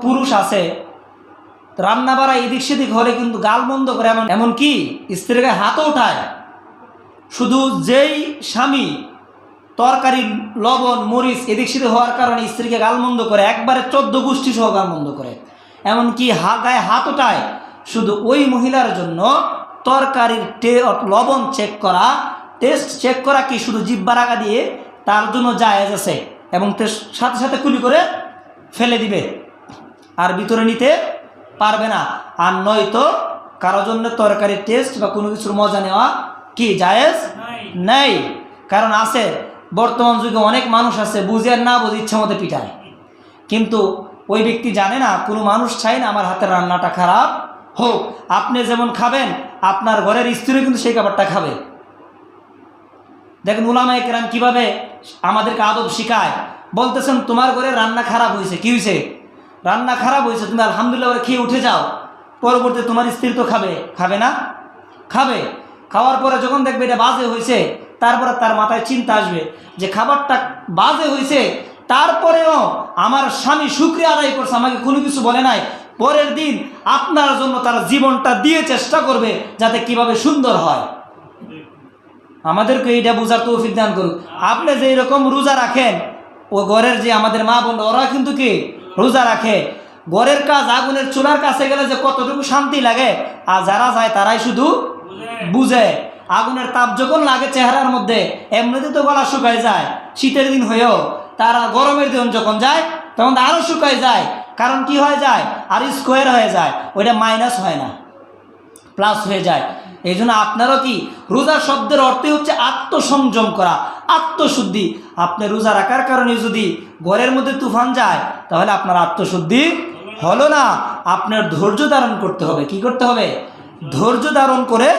পুরুষ আছে রান্না বাড়া এদিক সেদিক হলে কিন্তু গাল মন্দ করে, এমনকি স্ত্রীকে হাতও উঠায়। শুধু যেই স্বামী তরকারি লবণ মরিচ এদিক সেদিক হওয়ার কারণে স্ত্রীকে গালমন্দ করে, একবারে 14 গোষ্ঠী সহ গালমন্দ করে, এমনকি গায়ে হাত ওঠায়, শুধু ওই মহিলার জন্য তরকারির লবণ চেক করা, টেস্ট চেক করা কি শুধু জিহ্বার আগা দিয়ে তার জন্য জায়েজ আছে, এবং সাথে সাথে কুলি করে ফেলে দিবে, আর ভিতরে নিতে পারবে না। আর নয়তো কারো জন্য তরকারির টেস্ট বা কোনো কিছুর মজা নেওয়া কি জায়েজ নেই। কারণ আছে বর্তমান যুগে অনেক মানুষ আছে বুঝে আর না বুঝে ইচ্ছা মতো পিটায়, কিন্তু ওই ব্যক্তি জানে না কোনো মানুষ চায় না আমার হাতের রান্নাটা খারাপ হোক। আপনি যেমন খাবেন আপনার ঘরের স্ত্রী কিন্তু সেই খাবারটা খাবে। দেখেন উলামায়ে কেরাম কিভাবে আমাদেরকে আদব শিখায়। বলতেছেন তোমার ঘরে রান্না খারাপ হয়েছে, কি হয়েছে? রান্না খারাপ হয়েছে, তুমি আলহামদুলিল্লাহ করে খেয়ে উঠে যাও, পরবর্তী তোমার স্ত্রী তো খাবে না? খাবে। খাওয়ার পরে যখন দেখবে এটা বাজে হয়েছে, তারপরে তার মাথায় চিন্তা আসবে যে খাবারটা বাজে হয়েছে, তারপরেও আমার স্বামী শুকরিয়া আদায় করছে, আমাকে কোনো কিছু বলে নাই, পরের দিন আপনার জন্য তার জীবনটা দিয়ে চেষ্টা করবে যাতে কিভাবে সুন্দর হয়। আমাদেরকে এইটা বোঝার তৌফিক দান করুক। আপনি যে এরকম রোজা রাখেন, ও ঘরের যে আমাদের মা বোন ওরা কিন্তু কি রোজা রাখে, ঘরের কাজ আগুনের চুলার কাছে গেলে যে কতটুকু শান্তি লাগে, আর যারা যায় তারাই শুধু বুঝে। আগুনের তাপ যখন লাগে চেহারার মধ্যে, এমনিতে তো গলা শুকায় যায়, শীতের দিন হয়েও তারা গরমের দিন যখন যায় তখন আরও শুকায় যায়। কারণ কি হয়ে যায়, আর স্কোয়ার হয়ে যায়, ওইটা মাইনাস হয় না, প্লাস হয়ে যায়। এই জন্য আপনারও কি রোজা শব্দের অর্থই হচ্ছে আত্মসংযম করা, আত্মশুদ্ধি। আপনি রোজা রাখার কারণে যদি ঘরের মধ্যে তুফান যায় তাহলে আপনার আত্মশুদ্ধি হলো না। আপনার ধৈর্য ধারণ করতে হবে। কি করতে হবে? ধৈর্য ধারণ করে